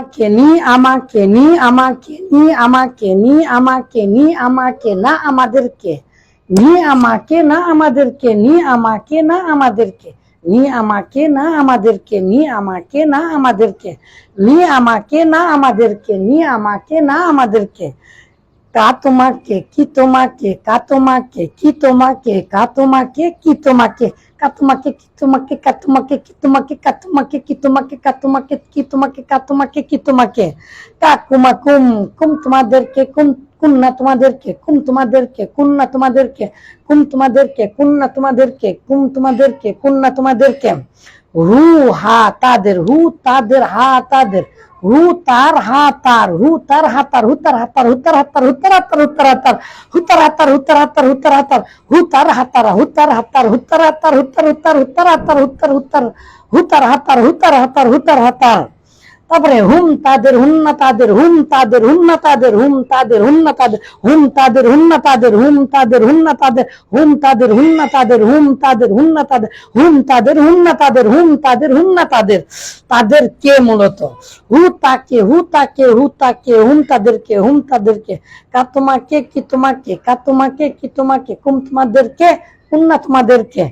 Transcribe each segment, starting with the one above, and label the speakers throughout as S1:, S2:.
S1: আমাকে নি আমাকে নি আমাকে নি আমাকে নি আমাকে নি আমাকে না আমাদেরকে নি আমাকে না আমাদেরকে নি আমাকে না আমাদেরকে নি আমাকে না আমাদেরকে নি আমাকে না আমাদেরকে নি আমাকে না আমাদেরকে নি আমাকে না আমাদেরকে কা তোমাকে কি তোমাকে কা তোমাকে কি তোমাকে কা তোমাকে কি তোমাকে কা তোমাকে কি তোমাকে কা তোমাকে কি তোমাকে কা তোমাকে কি তোমাকে কা তোমাকে কি তোমাকে কা তোমাকে কি তোমাকে কা কুমা কুম কুম তোমাদেরকে কুম কুম না তোমাদেরকে কুম তোমাদেরকে কুম না তোমাদেরকে কুম তোমাদেরকে কুম না তোমাদেরকে কুম তোমাদেরকে কুম না তোমাদেরকে হু হা তাদের হু তাদের হা তাদের হু তার হা তার হু তার হাতার হুতার হাতার হুতার হাতার হুতার হাতার হুতার হাতার হুতার হাতার হুতার হাতার হুতার হাতার হুতার হাতার হুতার হাতার হুতার হাতার হুতার হুতার হুতার হাতার হুতার হুতার হুতার হাতার হুতার হাতার হুতার হাতার তারপরে হুম তাদের হুন্না তাদের হুম তাদের হুন্না তাদের হুম তাদের হুন্না তাদের হুম তাদের হুন্না তাদের হুম তাদের হুন্না তাদের হুম তাদের হুন্না তাদের হুম তাদের হুন্না তাদের হুম তাদের হুন্না তাদের হুম তাদের হুন্না তাদের তাদের কে মূলত হু তাকে হু তাকে হু তাকে হুম তাদেরকে হুম তাদেরকে কা তোমাকে কি তোমাকে কা তোমাকে কি তোমাকে কুম তোমাদেরকে কুন্না তোমাদেরকে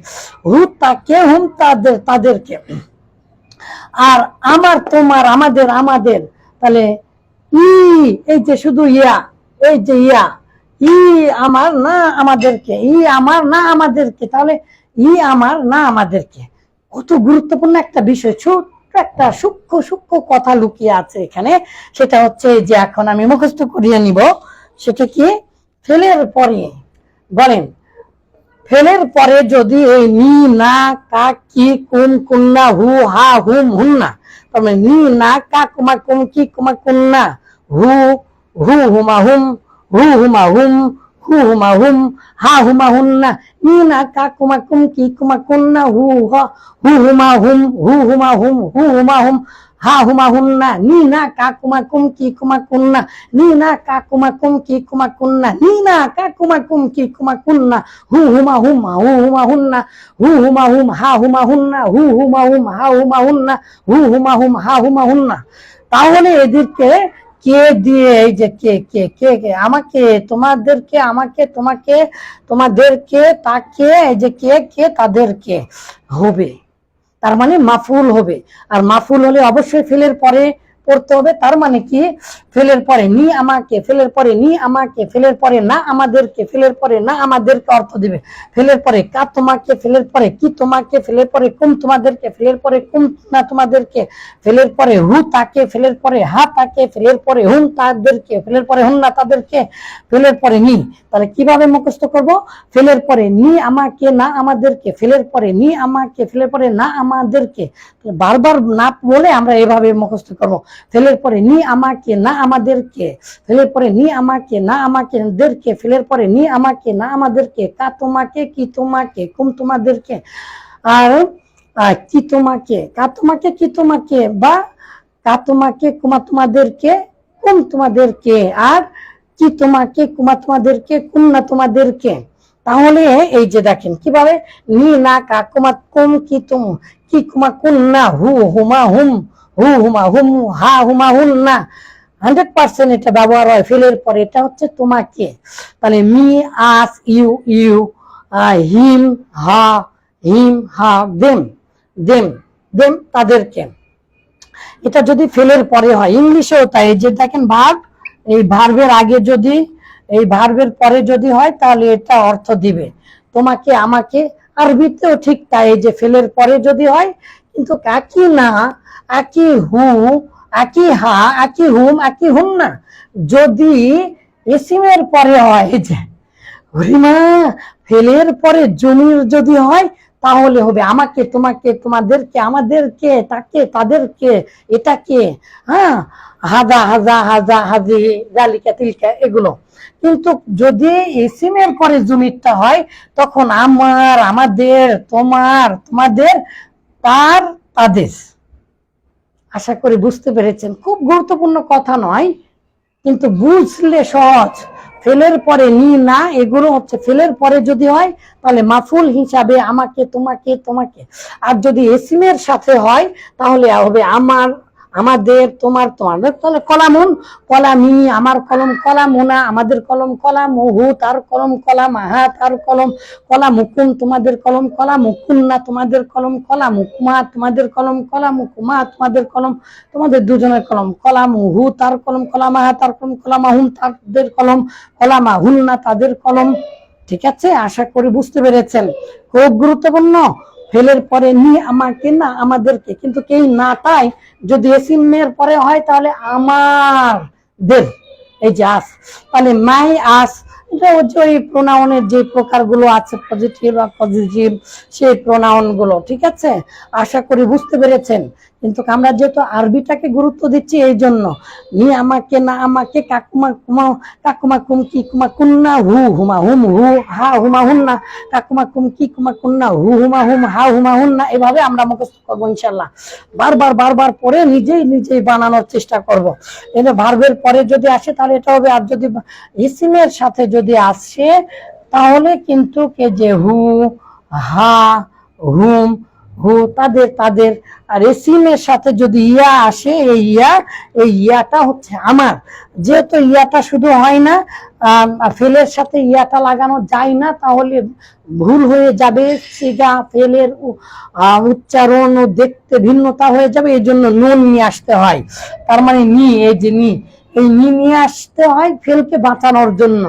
S1: হু তাকে হুম তাদের তাদেরকে আর আমার তোমার আমাদের আমাদের তাহলে ই এই যে শুধু ইয়া এই যে ইয়া ই আমার না আমাদেরকে ই আমার না আমাদেরকে তাহলে ই আমার না আমাদেরকে কত গুরুত্বপূর্ণ একটা বিষয় ছোট্ট একটা সূক্ষ্ম সূক্ষ্ম কথা লুকিয়ে আছে এখানে সেটা হচ্ছে যে এখন আমি মুখস্থ করিয়ে নিব সেটা কি ফেলের পরে বলেন ফেলের পরে যদি এই নি না কা কি কুম কুন্না হু হা হুম হুন্না তারপরে নি না কা কুমা কুম কি কুমা কুন্না হু হু হুমা হুম হু হুমা হুম হু হুমা হুম হা হুমা হুন্না নি না কা কুমা কুম কি কুমা কুন্না হু হু হুমা হুম হু হুমা হুম হু হুমা হুম হা হুমা হুন্না নি না কা কুমা কুম কি কুমা কুন্না নি না কা কুমা কুম কি কুমা কুন্না নি না কা কুমা কুম কি কুমা কুন্না হু হুমা হুম হু হুমা হুন্না হু হুমা হুম হা হুমা হুন্না হু হুমা হুম হা হুমা হুন্না হু হুমা হুম হা হুমা হুন্না তাহলে এদেরকে কে দিয়ে এই যে কে কে কে কে আমাকে তোমাদেরকে আমাকে তোমাকে তোমাদেরকে তাকে এই যে কে কে তাদেরকে হবে তার মানে মাফুল হবে আর মাফুল হলে অবশ্যই ফেলের পরে পড়তে হবে তার মানে কি ফেলের পরে নি আমাকে ফেলের পরে নি আমাকে ফেলের পরে না আমাদেরকে ফেলের পরে না আমাদেরকে অর্থ দিবে ফেলের পরে কা তোমাকে ফেলের পরে কি তোমাকে ফেলের পরে কুম তোমাদেরকে ফেলের পরে কুম না তোমাদেরকে ফেলের পরে হু তাকে ফেলের পরে হা তাকে ফেলের পরে হুম তাদেরকে ফেলের পরে হুম না তাদেরকে ফেলের পরে নি তাহলে কিভাবে মুখস্থ করব ফেলের পরে নি আমাকে না আমাদেরকে ফেলের পরে নি আমাকে ফেলের পরে না আমাদেরকে বারবার না বলে আমরা এভাবে মুখস্থ করব ফেলের পরে নি আমাকে না আমাদেরকে ফেলের পরে নি আমাকে না আমাদেরকে ফেলের পরে নি আমাকে না আমাদেরকে কা তোমাকে কি তোমাকে কুম তোমাদেরকে আর কি তোমাকে কা তোমাকে কি তোমাকে বা কা তোমাকে কুমা তোমাদেরকে কুম তোমাদেরকে আর কি তোমাকে কুমা তোমাদেরকে কুম না তোমাদেরকে তাহলে এই যে দেখেন কিভাবে নি না কা কুমা কুম কি তুম কি কুমা কুন না হু হুমা হুম হু হুমা হুম হা হুমা হুন না 100% এটা ব্যবহার হয় ফেলের পরে এটা হচ্ছে তোমাকে তাহলে me us you you him her them them them তাদেরকে এটা যদি ফেলের পরে হয় ইংলিশেও তাই যে দেখেন ভার্ব এই ভার্বের আগে যদি এই ভার্বের পরে যদি হয় তাহলে এটা অর্থ দিবে তোমাকে আমাকে আরবিতেও ঠিক তাই যে ফেলের পরে যদি হয় কিন্তু একই না একই হু একই হা একই হুম একই হুম না যদি এসিমের পরে হয় যে হরিমা ফেলের পরে জমির যদি হয় তাহলে হবে আমাকে তোমাকে তোমাদেরকে আমাদেরকে তাকে তাদেরকে এটাকে হ্যাঁ হাজা হাজা হাজা হাজি জালিকা তিলকা এগুলো কিন্তু যদি ইসিমের পরে জমিরটা হয় তখন আমার আমাদের তোমার তোমাদের তার তাদের আশা করি বুঝতে পেরেছেন খুব গুরুত্বপূর্ণ কথা নয় কিন্তু বুঝলে সহজ ফেলের পরে নি না এগুলো হচ্ছে ফেলের পরে যদি হয় তাহলে মাফুল হিসাবে আমাকে তোমাকে তোমাকে আর যদি এসিমের সাথে হয় তাহলে হবে আমার আমাদের, তোমার, তোমাদের, তাহলে কলামুন, কলামি, আমার কলম, কলামুনা, আমাদের কলম, কলামুহু, তার কলম, কলামাহা, তার কলম, কলামুকুম, তোমাদের কলম, কলামুকুন্না, তোমাদের কলম, কলামুকুমা, তোমাদের কলম, কলামুকুমা, তোমাদের কলম, তোমাদের দুজনের কলম, কলামুহু, তার কলম, কলামাহা, তার কলম, কলামাহুম, তাদের কলম, কলামাহুন্না, তাদের কলম। ঠিক আছে, আশা করি বুঝতে পেরেছেন। খুব গুরুত্বপূর্ণ। ফেলের পরে নি আমাকে না আমাদেরকে, কিন্তু এই নাটাই যদি এসিমের পরে হয় তাহলে আমাদের, এই যে আস, তাহলে মাই আস, এটা হচ্ছে ওই প্রোনাউনের যে প্রকারগুলো আছে পজিটিভ বা পজিটিভ, সেই প্রোনাউন গুলো। ঠিক আছে, আশা করি বুঝতে পেরেছেন। কিন্তু আমরা যেহেতু আরবিটাকে গুরুত্ব দিচ্ছি এই জন্য, নি আমাকে না আমাকে, কাকুমা কুমা, কাকুমা কুম কি কুমা কুন্না, হু হুমা হুম, হু হা হুমা হুন্না, কাকুমা কুম কি কুমা কুন্না, হু হুমা হুম, হা হুমা হুন্না। এভাবে আমরা মুখস্থ করবো ইনশাল্লাহ। বারবার বারবার পরে নিজেই নিজেই বানানোর চেষ্টা করব। এটা ভার্বের পরে যদি আসে তাহলে এটা হবে, আর যদি ইসিমের সাথে যদি আসে তাহলে কিন্তু কে যে হু, হা, হুম, হু, তাদের, তাদের। আর এসিমের সাথে যদি ইয়া আসে, এই ইয়াটা হচ্ছে আমার। যেহেতু ইয়াটা শুধু হয় না, ফেলের সাথে ইয়াটা লাগানো যায় না, তাহলে ভুল হয়ে যাবে, সিগা ফেলের উচ্চারণ ও দেখতে ভিন্নতা হয়ে যাবে। এই জন্য নুন নিয়ে আসতে হয়। তার মানে নি, এই যে নি, এই নি নিয়ে আসতে হয় ফেলকে বাঁচানোর জন্য।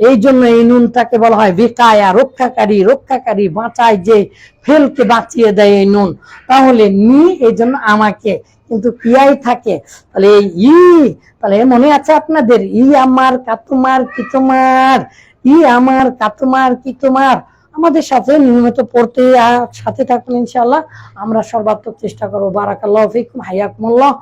S1: এই জন্য এই নুনটাকে বলা হয় বিকায়া, রক্ষাকারী, রক্ষাকারী, বাঁচায় যে, ফেলকে বাঁচিয়ে দেয় এই নুন। তাহলে নি, এই জন্য আমাকে, কিন্তু ক্রিয়াই থাকে। তাহলে ই, তাহলে মনে আছে আপনাদের, ই আমার কাতুমার কি তোমার, ই আমার কাতুমার কি তোমার। আমাদের সাথে নিয়মিত পড়তে সাথে থাকুন ইনশাআল্লাহ। আমরা সর্বাত্মক চেষ্টা করবো। বারাকাল্লাহু ফিকুম, হাইয়াকুমুল্লাহ।